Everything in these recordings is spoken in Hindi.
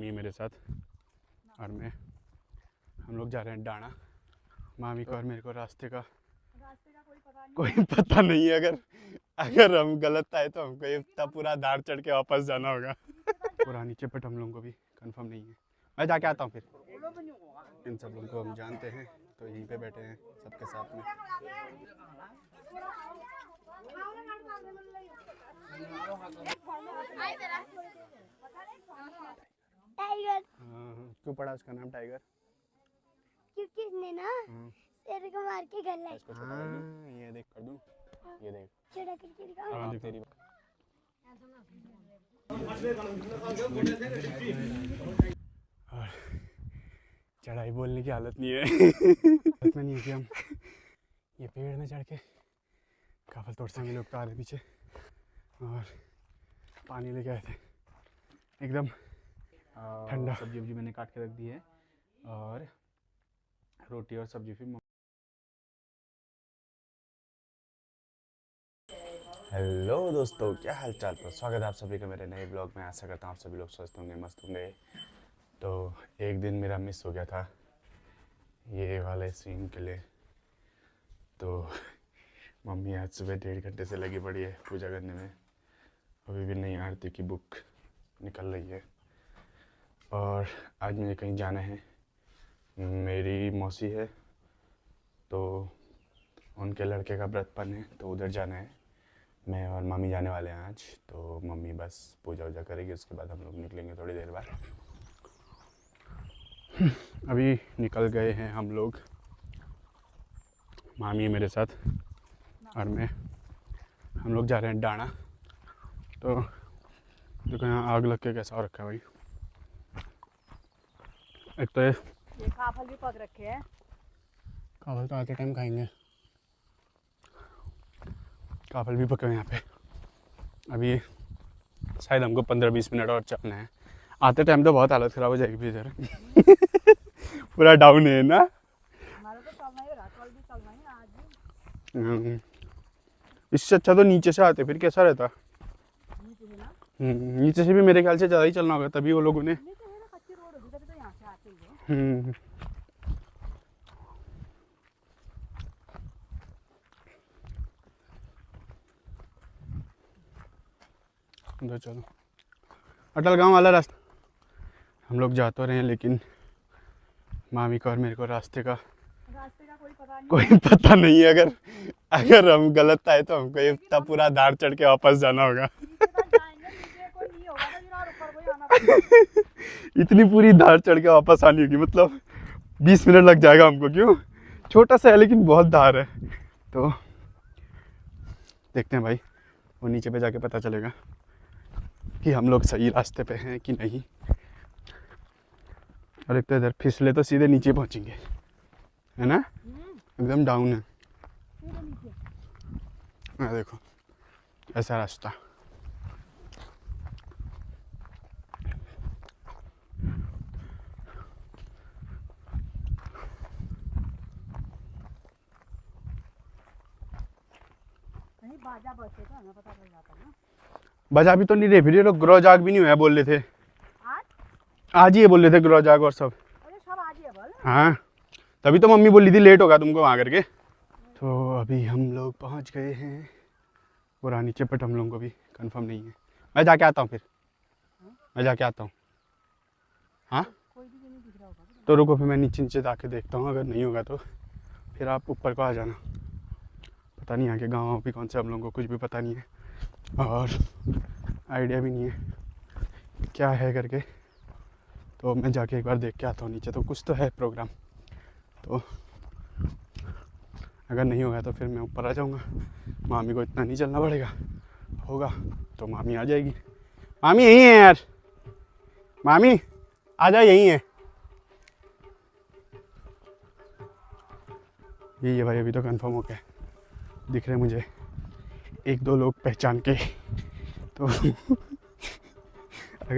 ये मेरे साथ और हम लोग जा रहे हैं डाणा। मामी को और मेरे को रास्ते का कोई पता नहीं है। अगर हम गलत आए तो हमको इतना पूरा धार चढ़ के वापस जाना होगा। पूरा नीचे बट हम लोगों को भी कंफर्म नहीं है। मैं जाके आता हूँ फिर। इन सब लोगों को हम जानते हैं तो यहीं पे बैठे हैं सबके साथ में। टाइगर। क्यों पड़ा उसका नाम टाइगर? क्योंकि इसने ना शेर को मार के गला। ये देख कर दूं, ये देख चढ़ा करके दिखाओ। हाँ तेरी और चढ़ाई बोलने की हालत नहीं है। हालत में नहीं है कि हम ये पेड़ में चढ़ के काफल तोड़ सकेंगे। लोग तो आ रहे पीछे और पानी लेके आए थे एकदम ठंडा। सब्जी वब्जी मैंने काट के रख दी है और रोटी और सब्जी फिर। हेलो दोस्तों, क्या हाल चाल? तो स्वागत है आप सभी का मेरे नए ब्लॉग में। आशा करता हूँ आप सभी लोग स्वस्थ होंगे, मस्त होंगे। तो एक दिन मेरा मिस हो गया था ये वाले सीन के लिए। तो मम्मी आज सुबह 1.5 घंटे से लगी पड़ी है पूजा करने में। अभी भी नहीं आरती की बुक निकल रही है। और आज मुझे कहीं जाना है। मेरी मौसी है तो उनके लड़के का व्रतपन है तो उधर जाना है। मैं और मम्मी जाने वाले हैं आज। तो मम्मी बस पूजा वूजा करेगी, उसके बाद हम लोग निकलेंगे थोड़ी देर बाद। अभी निकल गए हैं हम लोग। मामी मेरे साथ और हम लोग जा रहे हैं डाणा। तो देखो यहाँ आग लग के कैसा हो रखा है भाई। एक तो ये काफल भी पक रखे हैं। काफल तो आते टाइम खाएंगे। काफल भी पके हुए यहाँ पे। अभी शायद हमको 15-20 मिनट और चलना है। आते टाइम तो बहुत हालत ख़राब हो जाएगी इधर। पूरा डाउन है ना। हमारा तो चलना ही रहा, कल भी चलना ही, आज भी। इससे अच्छा तो नीचे से आते, फिर कैसा रहता? नीचे से ना, नीचे से भी मेरे ख्याल से ज़्यादा ही चलना होगा, तभी वो लोगों ने। नीचे है ना कच्ची रोड होगी, तभी तो यहाँ से आते ही है। तो चलो अटल गांव वाला रास्ता हम लोग जा तो रहे हैं, लेकिन मामी को और मेरे को रास्ते का कोई पता नहीं है। अगर हम गलत आए तो हमको इतना पूरा धार चढ़ के वापस जाना होगा। इतनी पूरी धार चढ़ के वापस आनी होगी, मतलब 20 मिनट लग जाएगा हमको। क्यों? छोटा सा है लेकिन बहुत धार है। तो देखते हैं भाई, वो नीचे पे जाके पता चलेगा कि हम लोग सही रास्ते पे हैं कि नहीं। और एक तो इधर फिसले तो सीधे नीचे पहुंचेंगे, है ना? एकदम डाउन है। हाँ देखो ऐसा रास्ता। बाजा बसे तो हमें पता चल जाता ना। बजा भी तो नहीं रहे, फिर ये लोग ग्रोजाग भी नहीं हुआ बोल रहे थे। आज ही बोल रहे थे ग्रोजाग और सब। अरे सब आज ही है बोल। हाँ तभी तो मम्मी बोली थी लेट होगा तुमको वहाँ करके। तो अभी हम लोग पहुँच गए हैं पूरा नीचे, बट हम लोगों को भी कंफर्म नहीं है। मैं जाके आता हूँ फिर। मैं जाके आता हूँ। हाँ कोई भी नहीं दिख रहा होगा तो रुको, फिर मैं नीचे जाके देखता हूँ। अगर नहीं होगा तो फिर आप ऊपर को आ जाना। पता नहीं आगे गाँव भी कौन से, हम लोगों को कुछ भी पता नहीं है और आइडिया भी नहीं है क्या है करके। तो मैं जाके एक बार देख के आता हूँ नीचे। तो कुछ तो है प्रोग्राम, तो अगर नहीं होगा तो फिर मैं ऊपर आ जाऊँगा। मामी को इतना नहीं चलना पड़ेगा, होगा तो मामी आ जाएगी। मामी यहीं है यार, मामी आ जाए, यहीं है। यही है भाई, अभी तो कंफर्म हो गया। दिख रहे मुझे 1-2 लोग पहचान के। तो अगर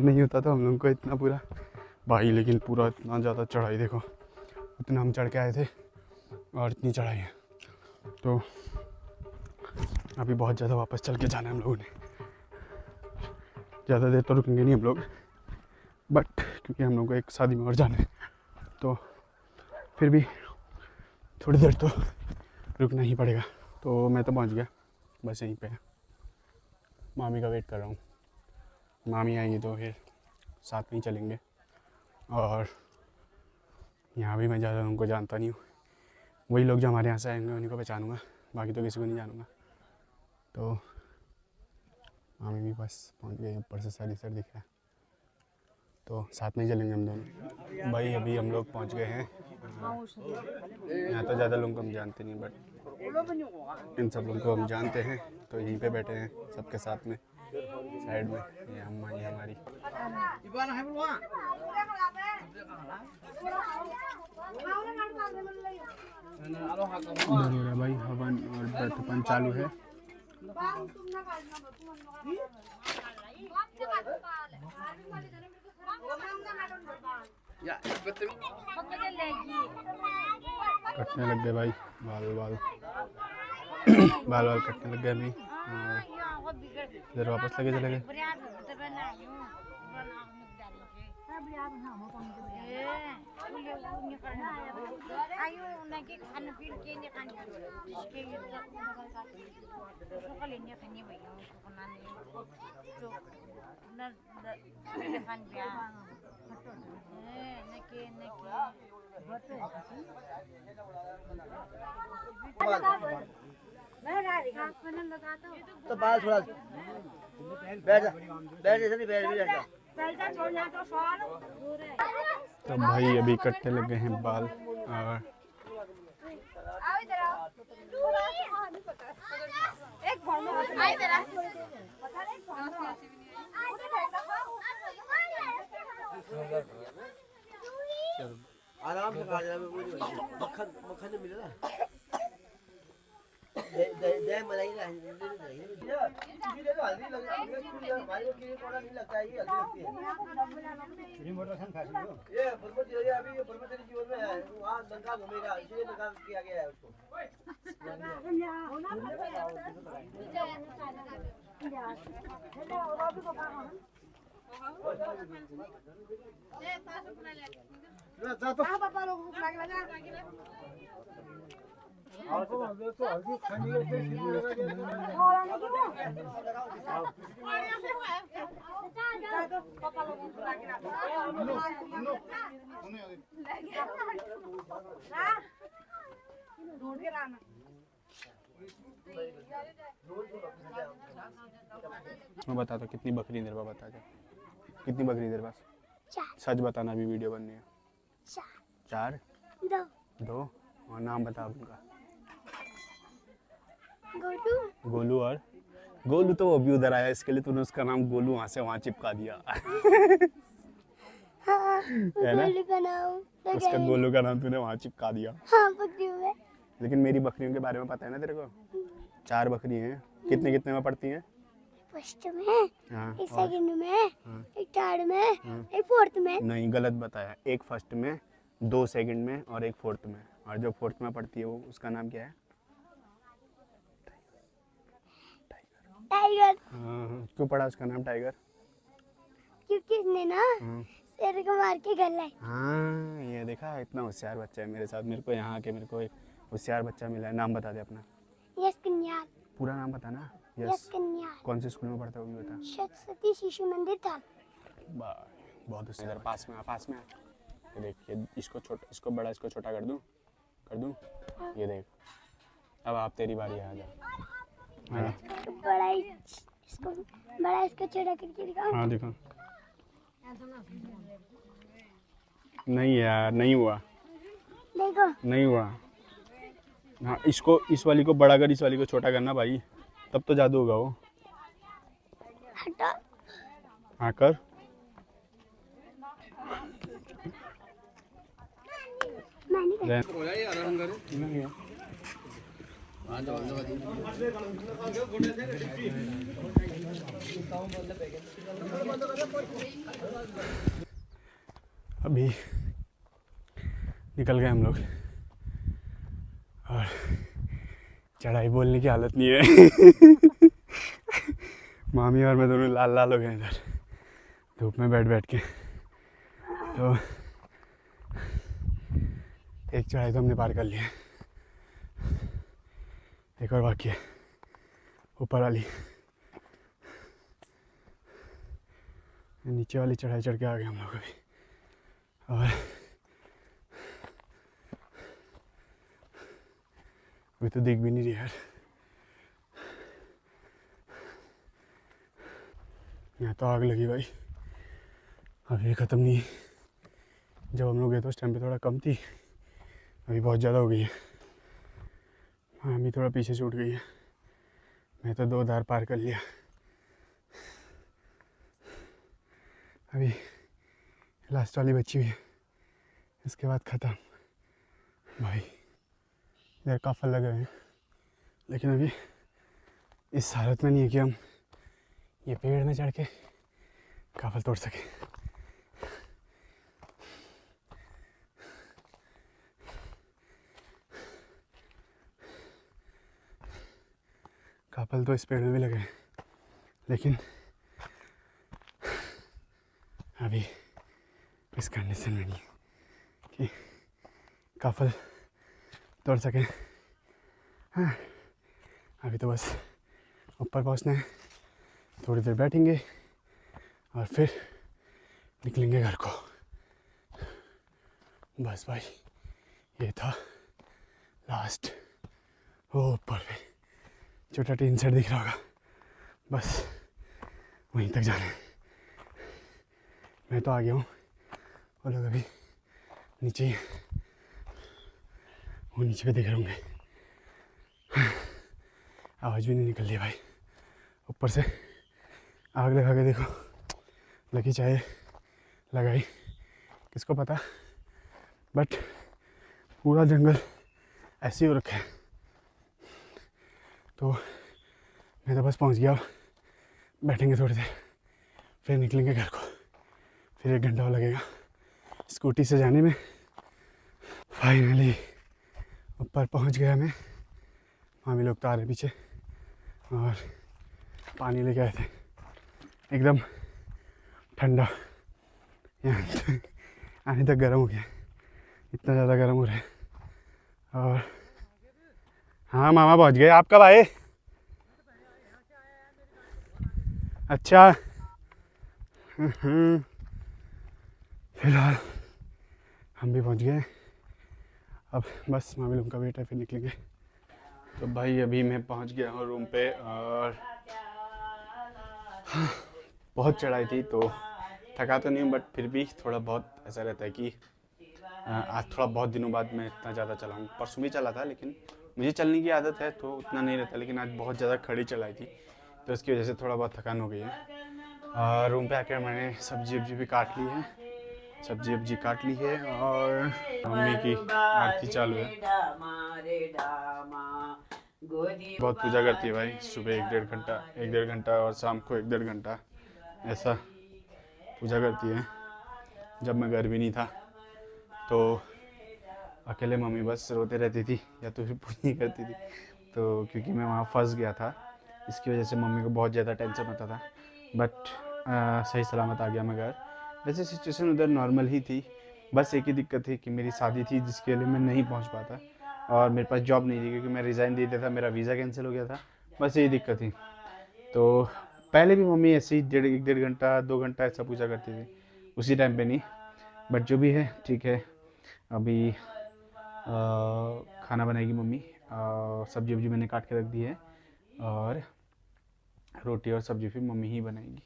नहीं होता तो हम लोग को इतना पूरा भाई, लेकिन पूरा इतना ज़्यादा चढ़ाई देखो। इतना हम चढ़ के आए थे और इतनी चढ़ाई है। तो अभी बहुत ज़्यादा वापस चल के जाना है हम लोगों ने। ज़्यादा देर तो रुकेंगे नहीं हम लोग, बट क्योंकि हम लोग को एक शादी में और जाना है, तो फिर भी थोड़ी देर तो रुकना ही पड़ेगा। तो मैं तो पहुंच गया, बस यहीं पे मामी का वेट कर रहा हूँ। मामी आएंगी तो फिर साथ में ही चलेंगे। और यहाँ भी मैं ज़्यादा उनको जानता नहीं हूँ, वही लोग जो हमारे यहाँ से आएंगे उन्हीं को पहचानूँगा, बाकी तो किसी को नहीं जानूँगा। तो मामी भी बस पहुँच गए, ऊपर से सर दिख रहा है, तो साथ में ही चलेंगे हम दोनों। भाई अभी हम लोग पहुँच गए हैं। यहाँ तो ज़्यादा लोगों को हम जानते नहीं, बट इन सब लोगों को हम जानते हैं, तो यहीं पे बैठे हैं सबके साथ में साइड में। ये अम्मा ये हमारी। इधर भाई हवन और व्रतपन चालू है। कटने लग गए भाई बाल कटने लग गए अभी। इधर वापस लगे चले गए। तो बाल थोड़ा बैठ जा नहीं बैठ जा। तो भाई अभी कटने लग गए हैं बाल। और आराम से खा जाना, मक्खन तो मिले ना। दे मलाई ना दे तो हल्दी लग हमारे को नहीं लगता है, ये हल्दी लगती है। ये फरमत जो है अभी ये फरमत तेरे जीवन में है, वहाँ लंका घूमेगा, इसलिए लंका किया गया है उसको। मैं बता दो कितनी बकरी तेरे पास, बता जा कितनी बकरी तेरे पास? 4 सच बताना, अभी वीडियो बननी है। 4 2 और नाम बता उनका। गोलू और गोलू तो वो भी उधर आया, इसके लिए तूने उसका नाम गोलू वहाँ से वहाँ चिपका दिया। हाँ, है ना? उसका गोलू का नाम तूने वहाँ चिपका दिया। हाँ, बकरियों में। लेकिन मेरी बकरियों के बारे में पता है ना तेरे को? 4 बकरी हैं। कितने कितने में पड़ती हैं? फर्स्ट में, हाँ, एक सेकंड में, हाँ, एक थर्ड में, एक फोर्थ में। नहीं, गलत बताया। एक फर्स्ट में, 2 सेकंड में और एक फोर्थ में। और जो फोर्थ में पड़ती है वो उसका नाम क्या है? टाइगर। हाँ, क्यों पड़ा उसका नाम टाइगर? क्योंकि इसने ना शेर को मार के घर लाई। हाँ, ये देखा, इतना होशियार बच्चा है मेरे साथ। मेरे को यहाँ आके मेरे को एक होशियार बच्चा मिला है। नाम बता दे अपना। यश कन्याल। पूरा नाम बताना। यश कन्याल। कौन से स्कूल में पढ़ता है वो भी बता। सरस्वती शिशु मंदिर था। बहुत होशियार। पास में आ। ये देख, ये इसको बड़ा इसको छोटा कर दूँ? ये देख, अब आप तेरी बारी आ जा। बड़ा इसको छोटा करके दिखाओ। हाँ देखो। नहीं यार, नहीं हुआ। देखो नहीं हुआ। हाँ, इसको इस वाली को बड़ा कर, इस वाली को छोटा करना भाई, तब तो जादू होगा वो। हटो। हाँ कर। अभी निकल गए हम लोग और चढ़ाई बोलने की हालत नहीं है। मामी और मैं दोनों लाल लाल हो गए इधर धूप में बैठ के। तो एक चढ़ाई तो हमने पार कर लिया, एक और बाकी है ऊपर वाली। नीचे वाली चढ़ाई चढ़ के आ गए हम लोग अभी, और अभी तो दिख भी नहीं रही यार। यहाँ तो आग लगी भाई, अभी ख़त्म नहीं। जब हम लोग गए तो उस टाइम पे थोड़ा कम थी, अभी बहुत ज़्यादा हो गई है। हाँ अभी थोड़ा पीछे छूट गई है, मैं तो 2 धार पार कर लिया। अभी लास्ट वाली बची हुई है, इसके बाद ख़त्म भाई। इधर काफ़ल लगे हुए हैं, लेकिन अभी इस हालत में नहीं है कि हम ये पेड़ में चढ़ के काफ़ल तोड़ सके। काफ़ल तो इस पेड़ में भी लगे हैं, लेकिन अभी इस कंडीशन में नहीं कि काफ़ल तोड़ सकें। हाँ अभी तो बस ऊपर पहुंचना है, थोड़ी देर बैठेंगे और फिर निकलेंगे घर को। बस भाई ये था लास्ट, वो ऊपर पे छोटा टीन सेट दिख रहा होगा, बस वहीं तक जाना है। मैं तो आ गया हूँ, वो लोग अभी नीचे ही, वो नीचे पे देख रहे होंगे। आवाज़ भी नहीं निकल रही भाई, ऊपर से आग लगा के देखो, लगी चाहे लगाई किसको पता, बट पूरा जंगल ऐसे ही हो रखा है। तो मैं तो बस पहुंच गया, बैठेंगे थोड़ी देर फिर निकलेंगे घर को, फिर 1 घंटा और लगेगा स्कूटी से जाने में। फाइनली ऊपर पहुंच गया मैं, मामी लोग तो आ रहे पीछे, और पानी लेके आए थे एकदम ठंडा, यहाँ आने तक गर्म हो गया, इतना ज़्यादा गर्म हो रहा है। और हाँ मामा पहुंच गए, आप कब आए? अच्छा फिलहाल हम भी पहुंच गए, अब बस मामी लोग का वेट है, फिर निकलेंगे। तो भाई अभी मैं पहुंच गया हूँ रूम पे, और बहुत चढ़ाई थी तो थका तो नहीं हूँ, बट फिर भी थोड़ा बहुत ऐसा रहता है कि आज थोड़ा बहुत दिनों बाद मैं इतना ज़्यादा चला हूँ। परसों भी चला था, लेकिन मुझे चलने की आदत है तो उतना नहीं रहता, लेकिन आज बहुत ज़्यादा खड़ी चढ़ाई थी तो उसकी वजह से थोड़ा बहुत थकान हो गई है। रूम पे आकर मैंने सब्जी वब्जी भी काट ली है, सब्जी वब्जी काट ली है, और मम्मी की आरती चालू है। बहुत पूजा करती है भाई, सुबह 1-1.5 घंटा और शाम को 1-1.5 घंटा ऐसा पूजा करती है। जब मैं घर भी नहीं था तो अकेले मम्मी बस रोते रहती थी या तो फिर पूजा करती थी, तो क्योंकि मैं वहाँ फंस गया था इसकी वजह से मम्मी को बहुत ज़्यादा टेंशन होता था, बट सही सलामत आ गया मैं घर। वैसे सिचुएशन उधर नॉर्मल ही थी, बस एक ही दिक्कत थी कि मेरी शादी थी जिसके लिए मैं नहीं पहुंच पाता, और मेरे पास जॉब नहीं थी क्योंकि मैं रिज़ाइन दे दिया था, मेरा वीज़ा कैंसिल हो गया था, बस यही दिक्कत थी। तो पहले भी मम्मी ऐसे ही 1-1.5 घंटा 2 घंटा ऐसा पूजा करती थी, उसी टाइम पे नहीं, बट जो भी है ठीक है। अभी खाना बनाएगी मम्मी, सब्जी वब्जी मैंने काट के रख दी है, और रोटी और सब्जी फिर मम्मी ही बनाएगी।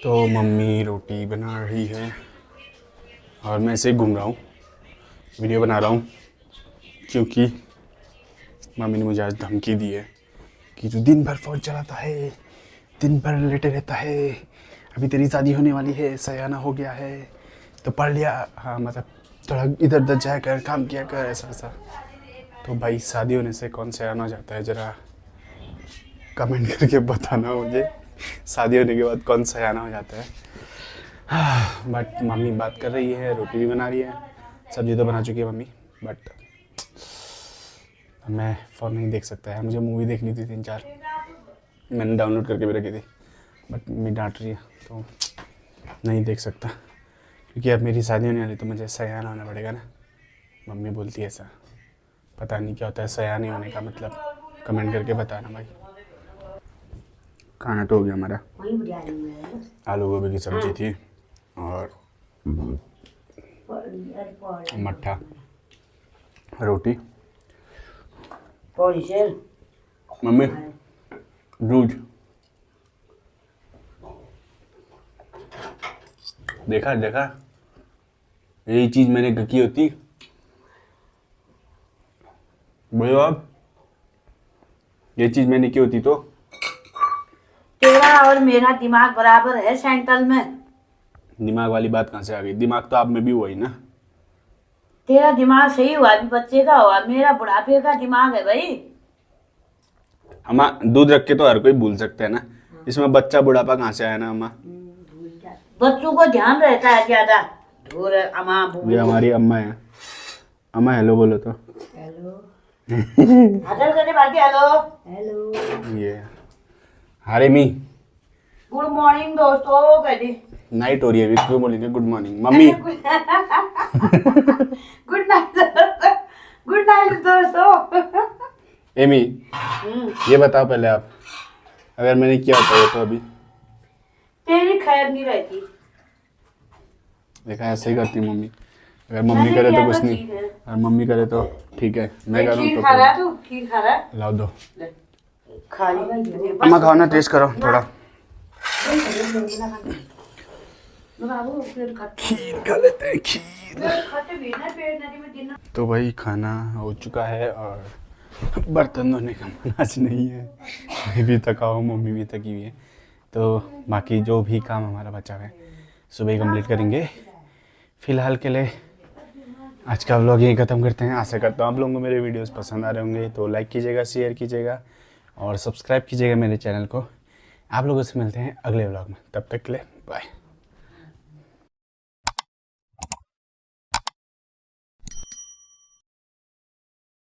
तो मम्मी रोटी बना रही है और मैं ऐसे ही घूम रहा हूँ, वीडियो बना रहा हूँ, क्योंकि मम्मी ने मुझे आज धमकी दी है कि तू दिन भर फ़ोन चलाता है, दिन भर लेटे रहता है, अभी तेरी शादी होने वाली है, सयाना हो गया है तो पढ़ लिया, हाँ मतलब थोड़ा इधर उधर जाया कर, काम किया कर, ऐसा ऐसा। तो भाई शादी होने से कौन सयाना हो जाता है, ज़रा कमेंट करके बताना मुझे, शादी होने के बाद कौन सयाना हो जाता है। बट मम्मी बात कर रही है, रोटी भी बना रही है, सब्जी तो बना चुकी है मम्मी, बट मैं फ़ोन नहीं देख सकता है। मुझे मूवी देखनी थी 3-4, मैंने डाउनलोड करके भी रखी थी, बट मम्मी डांट रही है तो नहीं देख सकता, क्योंकि अब मेरी शादी होने वाली तो मुझे सयान होना पड़ेगा ना। मम्मी बोलती है ऐसा, पता नहीं क्या होता है सयान होने का मतलब, कमेंट करके बताना भाई। खाना तो हो गया हमारा, आलू गोभी की सब्जी थी और मट्ठा, रोटी, मम्मी दूध। देखा देखा, यही चीज मैंने की होती। बोलो आप, ये चीज मैंने की होती तो। तेरा और मेरा दिमाग बराबर है सेंट्रल में। दिमाग वाली बात कहाँ से आ गई? दिमाग तो आप में भी हुआ ही ना। तेरा दिमाग सही हुआ अभी बच्चे का हुआ, मेरा बुढ़ापे का दिमाग है भाई। अम्मा दूध रख के तो हर कोई भूल सकता है ना, इसमें बच्चा बुढ़ापा कहाँ से आया ना अम्मा। बच्चों को ध्यान रहता है ज्यादा। धूर अम्मा ये हमारी अम्मा है। अम्मा हेलो बोलो तो। हजल करने बाकी हेलो। ये हारे मी गुड मॉर्निंग दोस्तों कह दी। नाइट हो रही है अभी, क्यों बोलेंगे good morning mummy. Good night. Good night दोस्तों। एमी ये बताओ पहले आप, अगर मैंने किया होता है तो अभी। तेरी खैर नहीं रहती। देखा ऐसे ही करती मम्मी, अगर मम्मी करे तो कुछ नहीं, अगर मम्मी करे तो ठीक है, मैं करूँ खीर तो खा रहा है तू? खीर खा रहा है? लाओ दो। खा ली। अम्मा खाओ ना, टेस्ट करो थोड़ा। बाबू फिर खीर खा लेते हैं, खीर। खट्टे भी ना पेट नदी में गिरना। तो भाई खाना हो चुका है और बर्तन धोने का मन आज नहीं है। मैं भी थका हूँ, मम्मी भी थकी हुई है, तो बाकी जो भी काम हमारा बचा हुआ है सुबह ही कंप्लीट करेंगे। फ़िलहाल के लिए आज का व्लॉग यही ख़त्म करते हैं। आशा करता हूँ आप लोगों को मेरे वीडियोस पसंद आ रहे होंगे, तो लाइक कीजिएगा, शेयर कीजिएगा और सब्सक्राइब कीजिएगा मेरे चैनल को। आप लोगों से मिलते हैं अगले व्लॉग में, तब तक के लिए बाय।